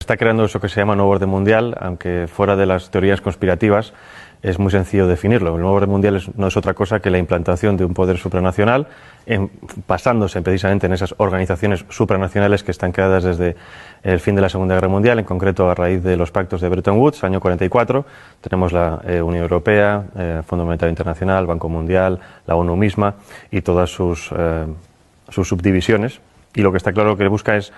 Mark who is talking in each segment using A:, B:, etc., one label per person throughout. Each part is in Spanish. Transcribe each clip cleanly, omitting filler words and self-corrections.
A: está creando eso que se llama nuevo orden mundial, aunque fuera de las teorías conspirativas es muy sencillo definirlo. El nuevo orden mundial no es otra cosa que la implantación de un poder supranacional, basándose precisamente en esas organizaciones supranacionales que están creadas desde el fin de la Segunda Guerra Mundial, en concreto a raíz de los pactos de Bretton Woods, año 44. Tenemos la Unión Europea, Fondo Monetario Internacional, Banco Mundial, la ONU misma y todas sus subdivisiones. Y lo que está claro que busca es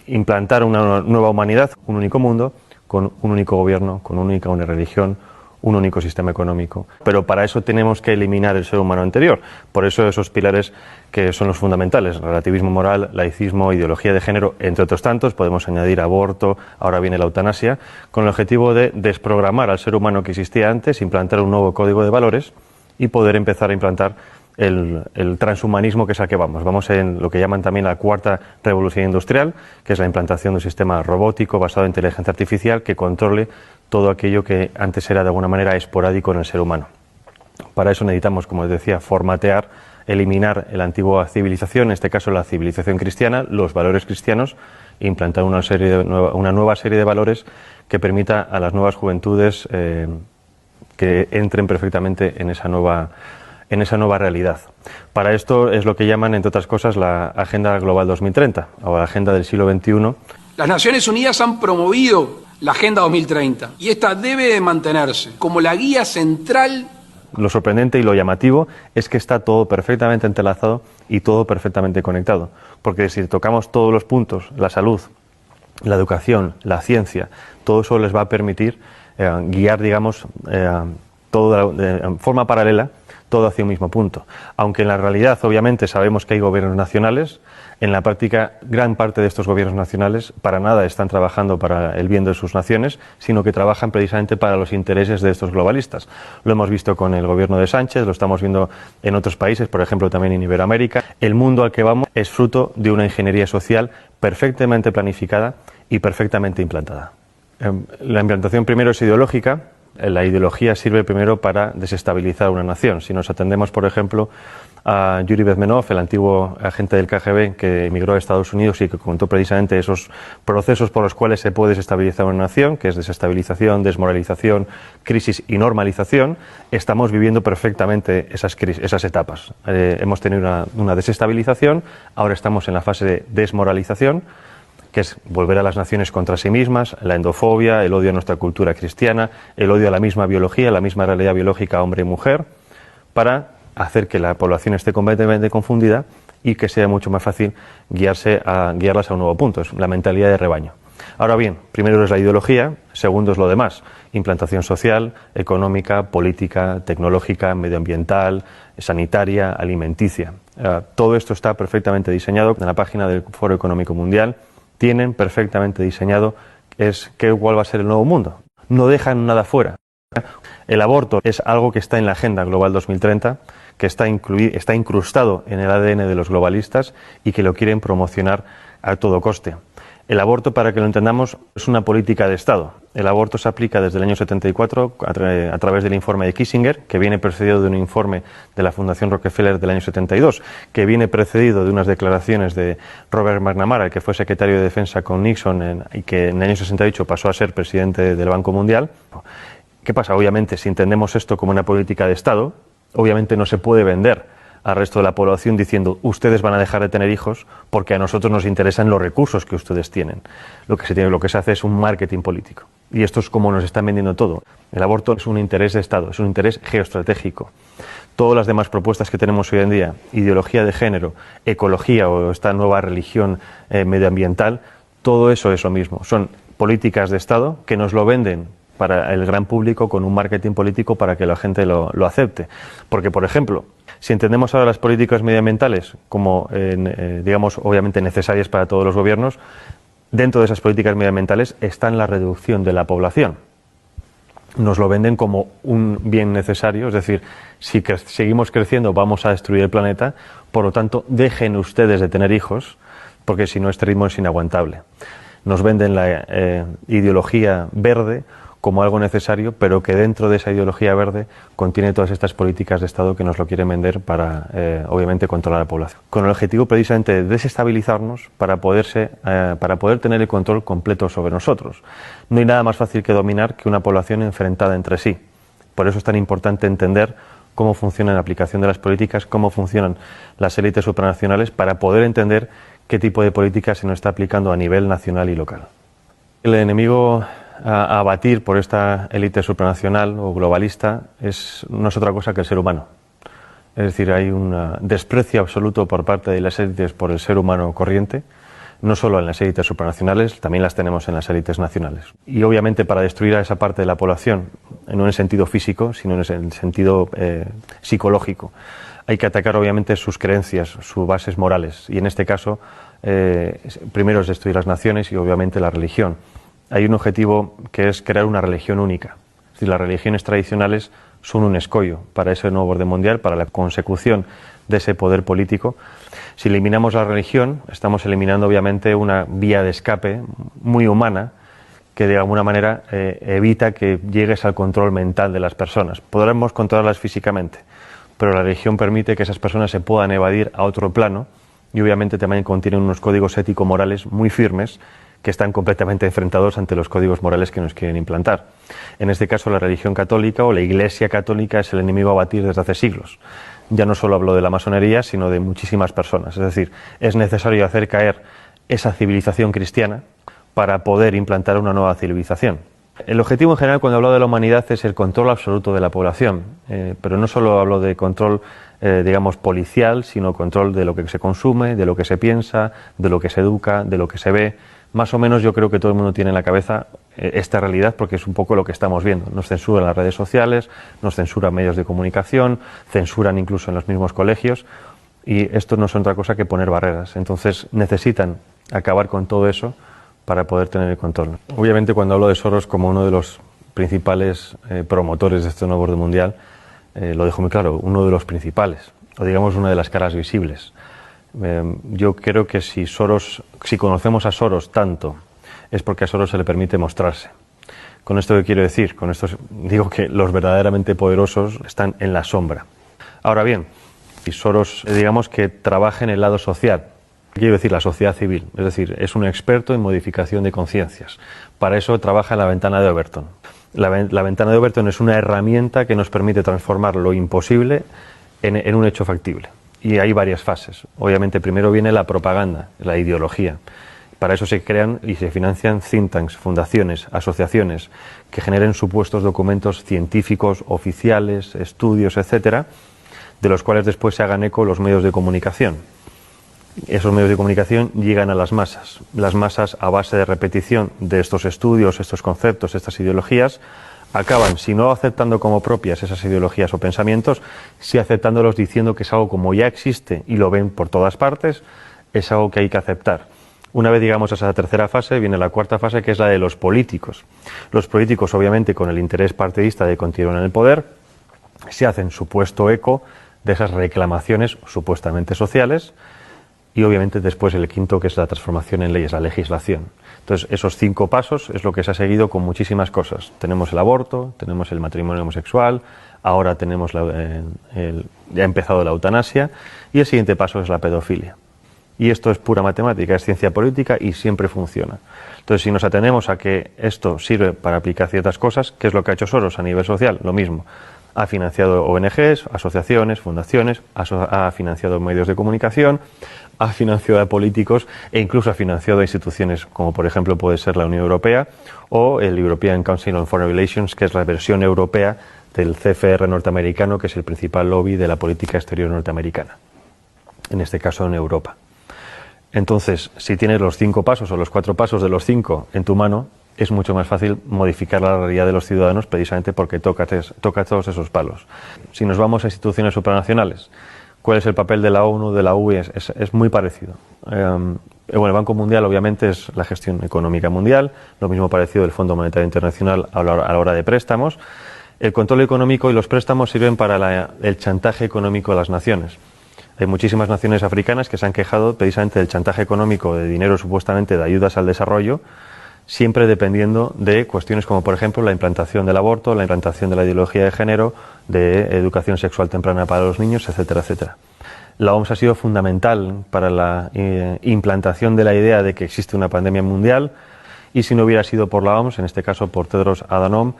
A: implantar una nueva humanidad, un único mundo, con un único gobierno, con una única religión, un único sistema económico. Pero para eso tenemos que eliminar el ser humano anterior. Por eso esos pilares que son los fundamentales: relativismo moral, laicismo, ideología de género, entre otros tantos. Podemos añadir aborto, ahora viene la eutanasia, con el objetivo de desprogramar al ser humano que existía antes, implantar un nuevo código de valores y poder empezar a implantar el transhumanismo, que es al que vamos. Vamos en lo que llaman también la cuarta revolución industrial, que es la implantación de un sistema robótico basado en inteligencia artificial que controle todo aquello que antes era de alguna manera esporádico en el ser humano. Para eso necesitamos, como les decía, formatear, eliminar la antigua civilización, en este caso la civilización cristiana, los valores cristianos, e implantar una nueva serie de valores que permita a las nuevas juventudes que entren perfectamente en esa nueva realidad. Para esto es lo que llaman, entre otras cosas, la Agenda Global 2030 o la Agenda del siglo XXI.
B: Las Naciones Unidas han promovido la Agenda 2030 y esta debe de mantenerse como la guía central.
A: Lo sorprendente y lo llamativo es que está todo perfectamente entrelazado y todo perfectamente conectado, porque si tocamos todos los puntos, la salud, la educación, la ciencia, todo eso les va a permitir guiar, digamos, todo de forma paralela, todo hacia un mismo punto. Aunque en la realidad, obviamente, sabemos que hay gobiernos nacionales, en la práctica, gran parte de estos gobiernos nacionales para nada están trabajando para el bien de sus naciones, sino que trabajan precisamente para los intereses de estos globalistas. Lo hemos visto con el gobierno de Sánchez, lo estamos viendo en otros países, por ejemplo, también en Iberoamérica. El mundo al que vamos es fruto de una ingeniería social perfectamente planificada y perfectamente implantada. La implantación primero es ideológica. La ideología sirve primero para desestabilizar una nación. Si nos atendemos, por ejemplo, a Yuri Bezmenov, el antiguo agente del KGB que emigró a Estados Unidos y que contó precisamente esos procesos por los cuales se puede desestabilizar una nación, que es desestabilización, desmoralización, crisis y normalización, estamos viviendo perfectamente esas etapas. Hemos tenido una desestabilización, ahora estamos en la fase de desmoralización, que es volver a las naciones contra sí mismas, la endofobia, el odio a nuestra cultura cristiana, el odio a la misma biología, la misma realidad biológica hombre y mujer, para hacer que la población esté completamente confundida y que sea mucho más fácil guiarlas a un nuevo punto. Es la mentalidad de rebaño. Ahora bien, primero es la ideología, segundo es lo demás: implantación social, económica, política, tecnológica, medioambiental, sanitaria, alimenticia. Todo esto está perfectamente diseñado en la página del Foro Económico Mundial. Tienen perfectamente diseñado cuál va a ser el nuevo mundo. No dejan nada fuera. El aborto es algo que está en la Agenda Global 2030, que está incrustado en el ADN de los globalistas y que lo quieren promocionar a todo coste. El aborto, para que lo entendamos, es una política de Estado. El aborto se aplica desde el año 74 a través del informe de Kissinger, que viene precedido de un informe de la Fundación Rockefeller del año 72, que viene precedido de unas declaraciones de Robert McNamara, que fue secretario de Defensa con Nixon y que en el año 68 pasó a ser presidente del Banco Mundial. ¿Qué pasa? Obviamente, si entendemos esto como una política de Estado, obviamente no se puede vender al resto de la población diciendo: ustedes van a dejar de tener hijos porque a nosotros nos interesan los recursos que ustedes tienen. Lo que se hace es un marketing político. Y esto es como nos están vendiendo todo. El aborto es un interés de Estado, es un interés geoestratégico. Todas las demás propuestas que tenemos hoy en día, ideología de género, ecología o esta nueva religión medioambiental, todo eso es lo mismo. Son políticas de Estado que nos lo venden para el gran público con un marketing político para que la gente lo acepte. Porque, por ejemplo, si entendemos ahora las políticas medioambientales como, digamos, obviamente necesarias para todos los gobiernos, dentro de esas políticas medioambientales está la reducción de la población. Nos lo venden como un bien necesario, es decir, si seguimos creciendo vamos a destruir el planeta, por lo tanto, dejen ustedes de tener hijos, porque si no este ritmo es inaguantable. Nos venden la ideología verde como algo necesario, pero que dentro de esa ideología verde contiene todas estas políticas de Estado que nos lo quieren vender para, obviamente, controlar a la población. Con el objetivo precisamente de desestabilizarnos para poder tener el control completo sobre nosotros. No hay nada más fácil que dominar que una población enfrentada entre sí. Por eso es tan importante entender cómo funciona la aplicación de las políticas, cómo funcionan las élites supranacionales, para poder entender qué tipo de política se nos está aplicando a nivel nacional y local. El enemigo a abatir por esta élite supranacional o globalista no es otra cosa que el ser humano. Es decir, hay un desprecio absoluto por parte de las élites por el ser humano corriente, no solo en las élites supranacionales, también las tenemos en las élites nacionales. Y obviamente para destruir a esa parte de la población, no en el sentido físico, sino en el sentido psicológico, hay que atacar obviamente sus creencias, sus bases morales, y en este caso primero es destruir las naciones y obviamente la religión. Hay un objetivo que es crear una religión única. Es decir, las religiones tradicionales son un escollo para ese nuevo orden mundial, para la consecución de ese poder político. Si eliminamos la religión, estamos eliminando obviamente una vía de escape muy humana que de alguna manera evita que llegues al control mental de las personas. Podremos controlarlas físicamente, pero la religión permite que esas personas se puedan evadir a otro plano y obviamente también contienen unos códigos ético-morales muy firmes que están completamente enfrentados ante los códigos morales que nos quieren implantar. En este caso, la religión católica o la Iglesia católica es el enemigo a batir desde hace siglos. Ya no solo hablo de la masonería, sino de muchísimas personas. Es decir, es necesario hacer caer esa civilización cristiana para poder implantar una nueva civilización. El objetivo en general cuando hablo de la humanidad es el control absoluto de la población, pero no solo hablo de control, digamos, policial, sino control de lo que se consume, de lo que se piensa, de lo que se educa, de lo que se ve. Más o menos yo creo que todo el mundo tiene en la cabeza esta realidad porque es un poco lo que estamos viendo. Nos censuran las redes sociales, nos censuran medios de comunicación, censuran incluso en los mismos colegios y esto no es otra cosa que poner barreras. Entonces necesitan acabar con todo eso para poder tener el control. Obviamente cuando hablo de Soros como uno de los principales promotores de este nuevo orden mundial, lo dejo muy claro, uno de los principales, o digamos una de las caras visibles. Yo creo que si conocemos a Soros tanto, es porque a Soros se le permite mostrarse. ¿Con esto qué quiero decir? Con esto digo que los verdaderamente poderosos están en la sombra. Ahora bien, si Soros, digamos que trabaja en el lado social, quiero decir la sociedad civil, es decir, es un experto en modificación de conciencias. Para eso trabaja en la ventana de Overton. La ventana de Overton es una herramienta que nos permite transformar lo imposible en un hecho factible. Y hay varias fases. Obviamente primero viene la propaganda, la ideología. Para eso se crean y se financian think tanks, fundaciones, asociaciones que generen supuestos documentos científicos, oficiales, estudios, etcétera, de los cuales después se hagan eco los medios de comunicación. Esos medios de comunicación llegan a las masas. Las masas, a base de repetición de estos estudios, estos conceptos, estas ideologías, acaban, si no aceptando como propias esas ideologías o pensamientos, sí aceptándolos diciendo que es algo como ya existe y lo ven por todas partes, es algo que hay que aceptar. Una vez llegamos a esa tercera fase, viene la cuarta fase, que es la de los políticos. Los políticos, obviamente, con el interés partidista de continuar en el poder, se hacen supuesto eco de esas reclamaciones supuestamente sociales y, obviamente, después el quinto, que es la transformación en leyes, la legislación. Entonces, esos 5 pasos es lo que se ha seguido con muchísimas cosas. Tenemos el aborto, tenemos el matrimonio homosexual, ahora tenemos ya ha empezado la eutanasia y el siguiente paso es la pedofilia. Y esto es pura matemática, es ciencia política y siempre funciona. Entonces, si nos atenemos a que esto sirve para aplicar ciertas cosas, ¿qué es lo que ha hecho Soros a nivel social? Lo mismo. Ha financiado ONGs, asociaciones, fundaciones, ha financiado medios de comunicación, ha financiado a políticos e incluso ha financiado a instituciones como por ejemplo puede ser la Unión Europea o el European Council on Foreign Relations, que es la versión europea del CFR norteamericano, que es el principal lobby de la política exterior norteamericana, en este caso en Europa. Entonces, si tienes los 5 pasos o los 4 pasos de los 5 en tu mano, es mucho más fácil modificar la realidad de los ciudadanos toca todos esos palos. Si nos vamos a instituciones supranacionales, ¿cuál es el papel de la ONU, de la UE? Es muy parecido. Bueno, el Banco Mundial obviamente es la gestión económica mundial, lo mismo parecido del Fondo Monetario Internacional a la hora de préstamos. El control económico y los préstamos sirven para el chantaje económico de las naciones. Hay muchísimas naciones africanas que se han quejado precisamente del chantaje económico de dinero supuestamente de ayudas al desarrollo, siempre dependiendo de cuestiones como, por ejemplo, la implantación del aborto, la implantación de la ideología de género, de educación sexual temprana para los niños, etcétera, etcétera. La OMS ha sido fundamental para la implantación de la idea de que existe una pandemia mundial, y si no hubiera sido por la OMS, en este caso por Tedros Adhanom,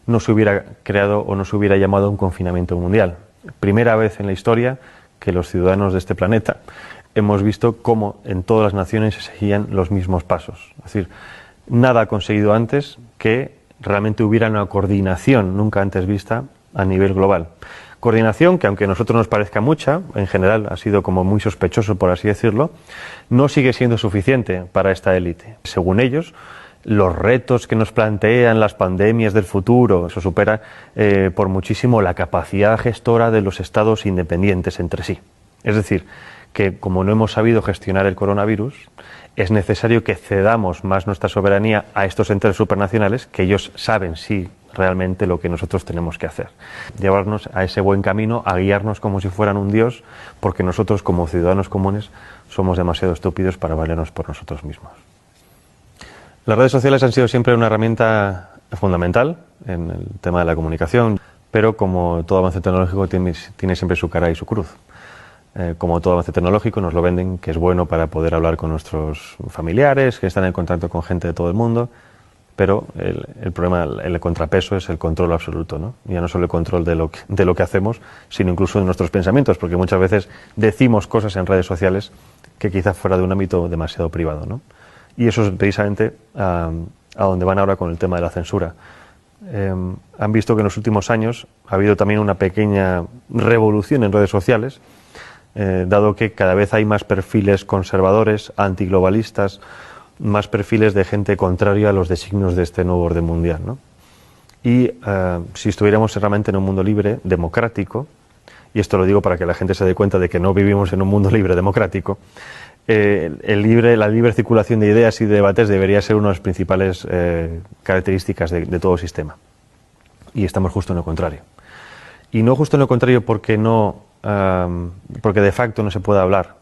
A: no se hubiera creado o no se hubiera llamado un confinamiento mundial. Primera vez en la historia que los ciudadanos de este planeta hemos visto cómo en todas las naciones se seguían los mismos pasos. Es decir, nada ha conseguido antes que realmente hubiera una coordinación nunca antes vista a nivel global. Coordinación que, aunque a nosotros nos parezca mucha, en general ha sido como muy sospechoso, por así decirlo, no sigue siendo suficiente para esta élite. Según ellos, los retos que nos plantean las pandemias del futuro, eso supera por muchísimo la capacidad gestora de los estados independientes entre sí. Es decir, que como no hemos sabido gestionar el coronavirus, es necesario que cedamos más nuestra soberanía a estos entes supranacionales, que ellos saben sí realmente lo que nosotros tenemos que hacer. Llevarnos a ese buen camino, a guiarnos como si fueran un dios, porque nosotros como ciudadanos comunes somos demasiado estúpidos para valernos por nosotros mismos. Las redes sociales han sido siempre una herramienta fundamental en el tema de la comunicación, pero como todo avance tecnológico tiene siempre su cara y su cruz. Como todo avance tecnológico nos lo venden que es bueno para poder hablar con nuestros familiares, que están en contacto con gente de todo el mundo, pero el problema, el contrapeso es el control absoluto, ¿no? Ya no solo el control de lo que hacemos, sino incluso de nuestros pensamientos, porque muchas veces decimos cosas en redes sociales que quizás fuera de un ámbito demasiado privado, ¿no? Y eso es precisamente a donde van ahora con el tema de la censura. Han visto que en los últimos años ha habido también una pequeña revolución en redes sociales, dado que cada vez hay más perfiles conservadores, antiglobalistas, más perfiles de gente contraria a los designios de este nuevo orden mundial, ¿no? Y si estuviéramos realmente en un mundo libre, democrático, y esto lo digo para que la gente se dé cuenta de que no vivimos en un mundo libre democrático, la libre circulación de ideas y de debates debería ser una de las principales características de todo sistema. Y estamos justo en lo contrario. Y no justo en lo contrario porque de facto no se puede hablar,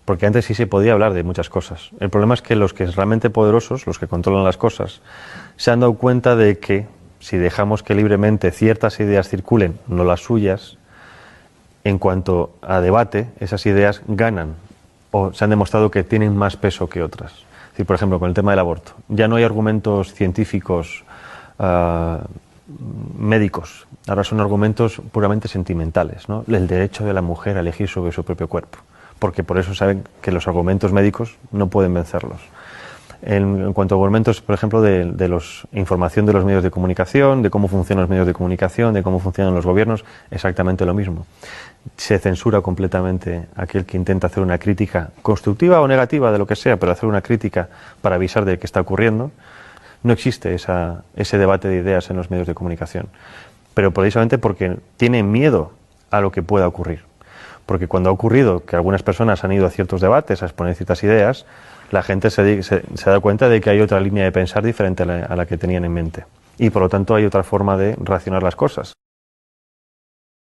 A: porque antes sí se podía hablar de muchas cosas. El problema es que los que son realmente poderosos, los que controlan las cosas, se han dado cuenta de que si dejamos que libremente ciertas ideas circulen, no las suyas, en cuanto a debate, esas ideas ganan o se han demostrado que tienen más peso que otras. Es decir, por ejemplo, con el tema del aborto, ya no hay argumentos científicos médicos, ahora son argumentos puramente sentimentales, ¿no? El derecho de la mujer a elegir sobre su propio cuerpo, porque por eso saben que los argumentos médicos no pueden vencerlos. En cuanto a argumentos, por ejemplo, de información de los medios de comunicación, de cómo funcionan los medios de comunicación, de cómo funcionan los gobiernos, exactamente lo mismo. Se censura completamente aquel que intenta hacer una crítica constructiva o negativa de lo que sea, pero hacer una crítica para avisar de qué está ocurriendo. No existe ese debate de ideas en los medios de comunicación, pero precisamente porque tienen miedo a lo que pueda ocurrir. Porque cuando ha ocurrido que algunas personas han ido a ciertos debates a exponer ciertas ideas, la gente se da cuenta de que hay otra línea de pensar diferente a la que tenían en mente. Y por lo tanto hay otra forma de racionar las cosas.